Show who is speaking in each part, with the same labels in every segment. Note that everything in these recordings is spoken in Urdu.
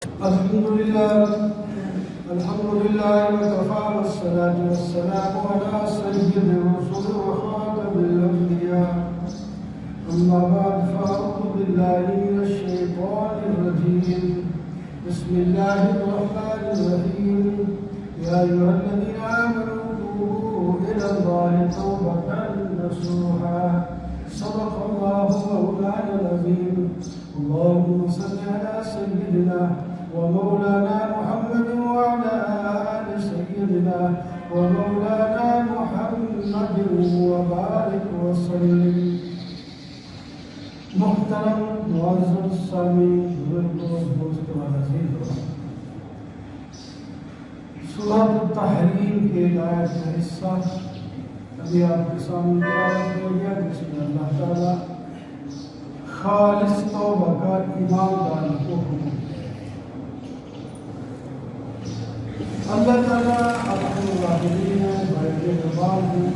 Speaker 1: الحمد لله وكفى والصلاة والسلام على سيد الرسل وخاتم الأنبياء. أما بعد فأعوذ بالله من الشيطان الرجيم. بسم الله الرحمن الرحيم. يا أيها الذين آمنوا توبوا إلى الله توبة نصوحا. صدق الله مولانا العظيم. اللهم صل على سيدنا ومولانا محمد وعلى آل سيدنا ومولانا محمد وبارك وسلم. محترم معزز سامعین دوست و عزیز، سورۃ التحریم کے آیت کا حصہ ابھی آپ کے سامنے تلاوت ہو گیا، جس میں اللہ تعالیٰ خالص توبہ کا ایماندار کو حکم دیا۔ اللہ تعالیٰ اپنے واحدین بڑے جبار ہیں،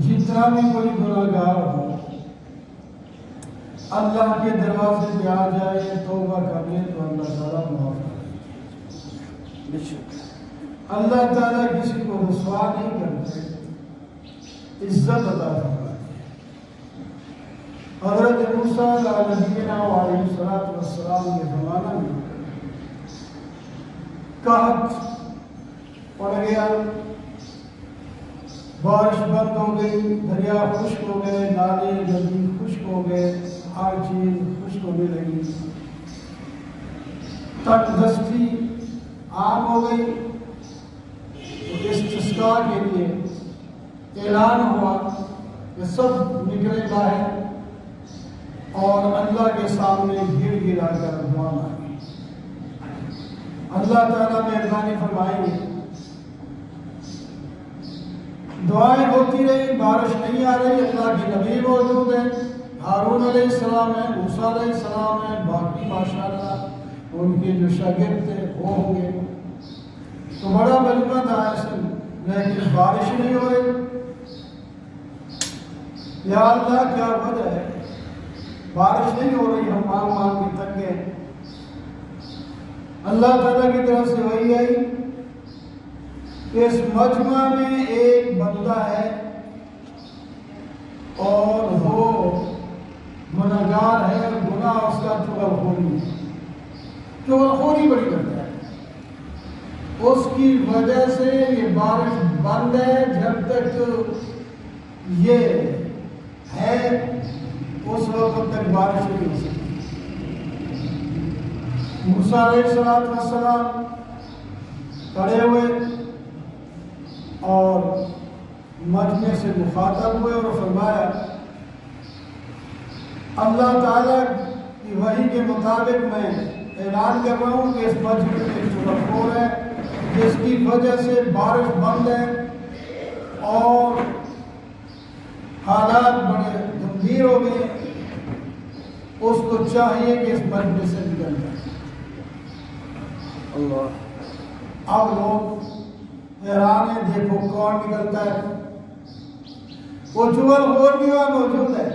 Speaker 1: جتنا بھی کوئی گناہگار ہو اللہ کے دروازے پہ آ جائے توبہ کرنے تو اللہ تعالیٰ معاف کرے۔ اللہ تعالیٰ کسی کو رسوا نہیں کرتے، عزت عطا فرماتے۔ حضرت موسیٰ علیہ السلام کے زمانہ میں قحط پڑ گیا، بارش بند ہو گئی، دریا خشک ہو گئے، نالے ندی خشک ہو گئے، ہر چیز خشک ہونے لگی، تک دستی عام ہو گئی۔ تو استسقاء کے لیے اعلان ہوا کہ سب نکلے باہر اور اللہ کے سامنے گر گرا کر دعا مانگی۔ اللہ تعالیٰ مہربانی فرمائیں گے، دعائیں ہوتی رہی، بارش نہیں آ رہی، اللہ کے نبی موجود ہیں، ہارون علیہ السلام ہیں، موسیٰ علیہ السلام ہیں، باقی ماشاءاللہ ان کے جو شاگرد تھے وہ ہوں گے، تو بڑا مجمع تھا ایسے، لیکن بارش نہیں ہو رہی۔ یا اللہ کیا وجہ ہے، بارش نہیں ہو رہی، ہم مانگ مانگ کے تھک گئے۔ اللہ تعالیٰ کی طرف سے وحی آئی کہ اس مجمع میں ایک بندہ ہے اور وہ گناہگار ہے، اور گناہ اس کا چغلخوری ہے، چغلخوری بڑی کرتا ہے، اس کی وجہ سے یہ بارش بند ہے، جب تک یہ ہے اس وقت تک بارش نہیں ہو سکتی۔ موسیٰ علیہ السلام کھڑے ہوئے اور مجمع سے مخاطب ہوئے اور فرمایا، اللہ تعالیٰ کی وحی کے مطابق میں اعلان کر رہا ہوں کہ اس مجمع میں ایک چغلخور ہے جس کی وجہ سے بارش بند ہے اور حالات بڑے گمبھیر ہو گئے، اس کو چاہیے کہ اس مجمع سے نکل جائے۔ اللہ، اب لوگ حیران ہیں، دیکھو کون نکلتا ہے، وہ چغلخور بھی وہاں موجود ہے۔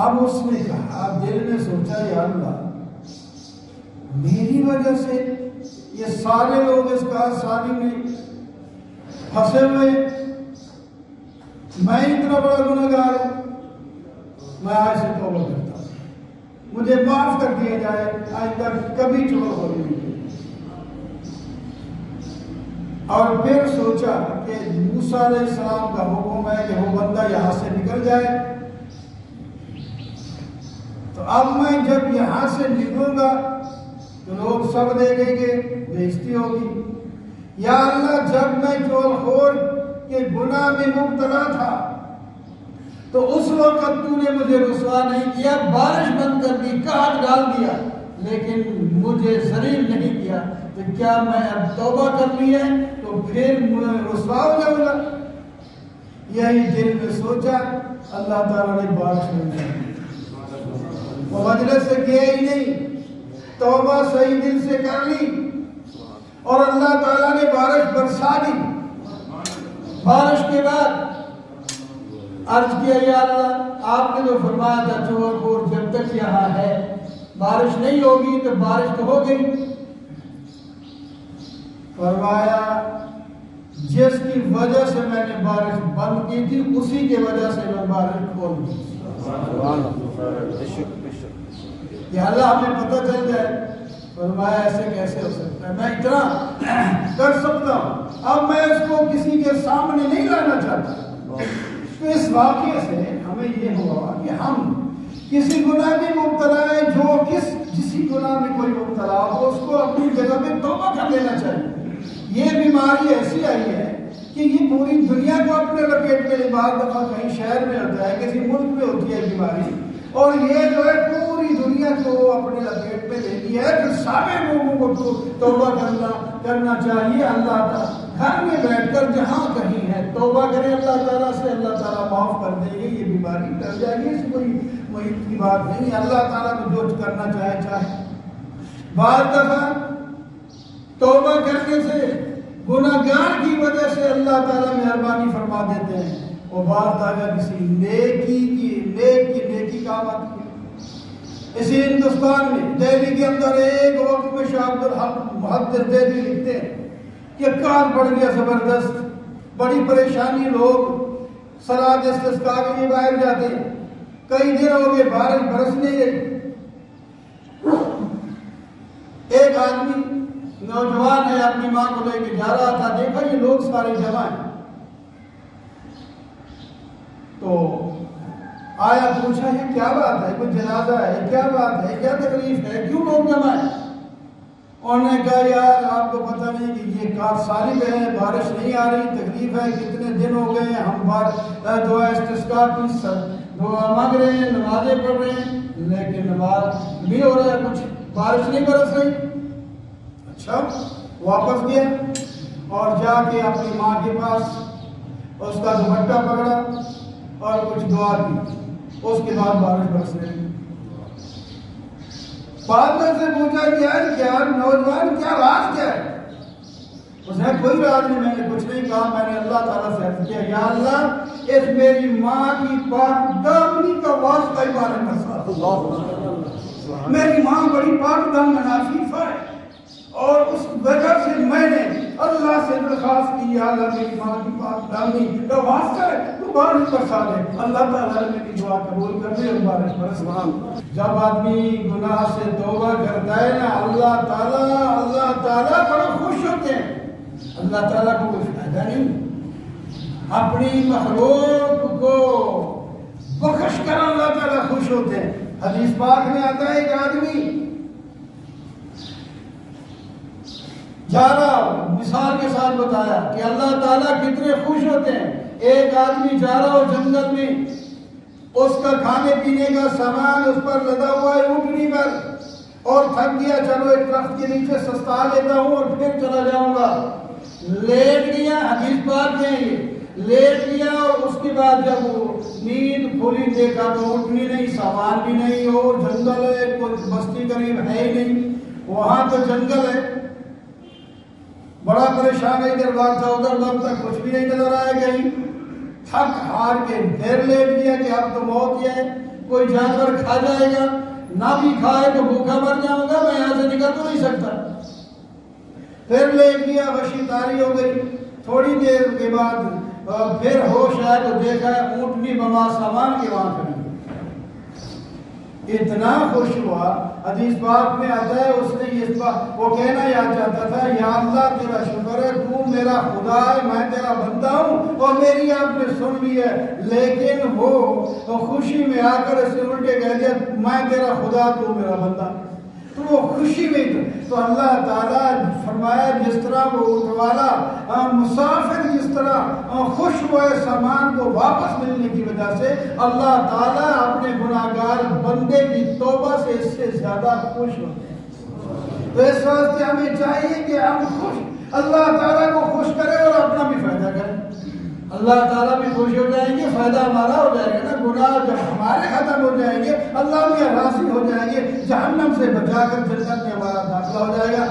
Speaker 1: اب اس نے کہا، دل میں سوچا، یا اللہ میری وجہ سے یہ سارے لوگ اس کارسانی میں پھنسے ہوئے، میں اتنا بڑا گنہگار ہوں، میں آج سے توبہ کرتا ہوں، مجھے معاف کر دیا جائے، آج تک کبھی چغلخوری نہیں کی۔ اور پھر سوچا کہ موسیٰ علیہ السلام کا حکم ہے کہ وہ بندہ یہاں سے نکل جائے، تو اب میں جب یہاں سے نکلوں گا تو لوگ سب دیکھیں گے، بےزتی ہوگی۔ یا اللہ جب میں چغلخور کے گناہ میں مبتلا تھا تو اس وقت تو نے مجھے رسوا نہیں کیا، بارش بند کر دی، قحط ڈال دیا، لیکن مجھے ذلیل نہیں کیا، تو کیا میں اب توبہ کرنی ہے تو پھر میں رسوا ہو جاؤں گا؟ یہی دل میں سوچا، اللہ تعالیٰ نے بارش نہیں کی، وہ مجلس سے گیا ہی نہیں، توبہ صحیح دل سے کر لی اور اللہ تعالیٰ نے بارش برسا دی۔ بارش کے بعد عرض کیا، یا اللہ آپ نے جو فرمایا تھا چغلخور جب تک یہاں ہے، بارش نہیں ہوگی تو بارش تو ہو گئی۔ فرمایا جس کی وجہ سے میں نے بارش بند کی تھی اسی کی وجہ سے میں بارش کھول دی۔ کہ اللہ ہمیں پتہ چل جائے۔ فرمایا ایسے کیسے ہو سکتا ہے، میں اتنا کر سکتا ہوں، اب میں اس کو کسی کے سامنے نہیں لانا چاہتا۔ تو اس واقعے سے ہمیں یہ ہوا کہ ہم کسی گناہ میں مبتلا ہے، جو جسی گناہ میں کوئی مبتلا ہو اس کو اپنی جگہ پہ توبہ کر لینا چاہیے۔ یہ بیماری ایسی آئی ہے کہ یہ پوری دنیا کو اپنے لپیٹ میں، بعض دفعہ کہیں شہر میں ہوتا ہے، کسی ملک میں ہوتی ہے بیماری، اور یہ جو ہے پوری دنیا کو اپنے لپیٹ میں لے لی ہے۔ کہ سارے لوگوں کو توبہ کرنا چاہیے۔ اللہ تعالیٰ گھر میں بیٹھ کر جہاں کہیں ہے توبہ کریں اللہ تعالیٰ سے، اللہ تعالیٰ معاف کر دیں گے، یہ بیماری ٹل جائے گی۔ اس کوئی معیب کی بات نہیں ہے، اللہ تعالیٰ کو جو کرنا چاہے۔ بعض دفعہ توبہ کرنے سے گناہگار کی وجہ سے اللہ تعالیٰ مہربانی فرما دیتے ہیں، اور بعض دفعہ کسی نیکی کام آتی ہے۔ اسی ہندوستان میں دہلی کے اندر ایک وقت میں شاہ عبد الحق محدث دہلی لکھتے ہیں کہ کال پڑ گیا زبردست، بڑی پریشانی، لوگ صلاۃ استسقاء کے لیے باہر جاتے ہیں، کئی دن ہو گئے بارش برس نہیں رہی۔ ایک آدمی نوجوان ہے، اپنی ماں کو لے کے جا رہا تھا، دیکھا یہ لوگ سارے جمع ہیں، تو آیا، پوچھا یہ کیا بات ہے، کوئی جنازہ ہے، کیا بات ہے، کیا تکلیف ہے، کیوں لوگ جمع ہیں؟ انہوں نے کہا یار آپ کو پتہ نہیں کہ یہ کار سالب ہے، بارش نہیں آ رہی، تکلیف ہے، کتنے دن ہو گئے ہیں، ہم دعا استسقاء کی دعا مانگ رہے ہیں، نمازیں پڑھ رہے ہیں، لیکن نماز بھی ہو رہا ہے، کچھ بارش نہیں برس رہی۔ اچھا، واپس گیا اور جا کے اپنی ماں کے پاس اس کا دوپٹہ پکڑا اور کچھ دعا کی، اس کے بعد بارش برس رہی۔ بعد میں سے پوچھا کہ یار کیا نوجوان کیا راز کیا ہے؟ اس نے کوئی راز نہیں، میں نے کچھ نہیں کہا، میں نے اللہ تعالیٰ سے عرض کیا یا اللہ اس میری ماں کی پاک دامنی کا واسطہ بارش برسا۔ میری ماں بڑی پاک دامن عفیفہ ہے، اور اس وجہ سے میں نے اللہ سے درخواست کی یا اللہ میری ماں کی پاک دامنی کا واسطہ ہے تو بارش برسا دے۔ اللہ تعالیٰ نے میری دعا قبول کر دی اور بارش برسا۔ جب آدمی گناہ سے توبہ کرتا ہے نا، اللہ تعالیٰ بڑا خوش ہوتے ہیں۔ اللہ تعالیٰ کو کوئی فائدہ نہیں، اپنی مخلوق کو بخش کر اللہ تعالیٰ خوش ہوتے ہیں۔ حدیث پاک میں آتا ہے ایک آدمی جا رہا، مثال کے ساتھ بتایا کہ اللہ تعالیٰ کتنے خوش ہوتے ہیں۔ ایک آدمی جا رہا ہو جنگل میں، اس کا کھانے پینے کا سامان اس پر لدا ہوا ہے اونٹنی پر، اور تھک گیا، چلو ایک درخت کے نیچے سستا لیتا ہوں اور پھر چلا جاؤں گا۔ لیٹ گیا، حدیث پاک میں یہ لیٹ گیا، اور اس کے بعد جب وہ نیند کھلی دیکھا تو اونٹنی نہیں، سامان بھی نہیں، اور جنگل ہے، کوئی بستی قریب ہے ہی نہیں، وہاں تو جنگل ہے۔ بڑا پریشان ہے، ادھر بھاگتا ادھر بھاگتا، کچھ بھی نہیں نظر آیا کہیں، تھک ہار کے پھر لیٹ گیا کہ اب تو موت ہی ہے، کوئی جانور کھا جائے گا، نہ بھی کھائے تو بھوکا مر جاؤں گا، میں یہاں سے نکل تو نہیں سکتا۔ پھر لیٹ گیا، وشی تاری ہو گئی، تھوڑی دیر کے بعد پھر ہوش آئے تو دیکھا ہے اونٹنی بما سامان کے وہاں کھڑی۔ اتنا خوش ہوا، حدیث پاک میں آتا ہے اس نے وہ کہنا یاد چاہتا تھا یا اللہ تیرا شکر ہے، تو میرا خدا ہے، میں تیرا بندہ ہوں، اور میری آپ نے سن لی ہے، لیکن وہ خوشی میں آ کر اسے الٹے کہہ دیا میں تیرا خدا تو میرا بندہ۔ تو وہ خوشی میں تو اللہ تعالیٰ فرمایا جس طرح وہ اونٹ والا مسافر جس طرح خوش ہوئے سامان کو واپس ملنے کی وجہ سے، اللہ تعالیٰ اپنے گناہگار بندے کی توبہ سے اس سے زیادہ خوش ہوتے ہیں۔ تو اس واسطے ہمیں چاہیے کہ ہم اللہ تعالیٰ کو خوش کریں اور اپنا بھی فائدہ کریں۔ اللہ تعالیٰ بھی خوش ہو جائیں گے، فائدہ ہمارا ہو جائے گا نا، گناہ جب ہمارے ختم ہو جائیں گے اللہ بھی راضی ہو جائیں گے، جہنم سے بچا کر جنت میں ہمارا داخلہ ہو جائے گا۔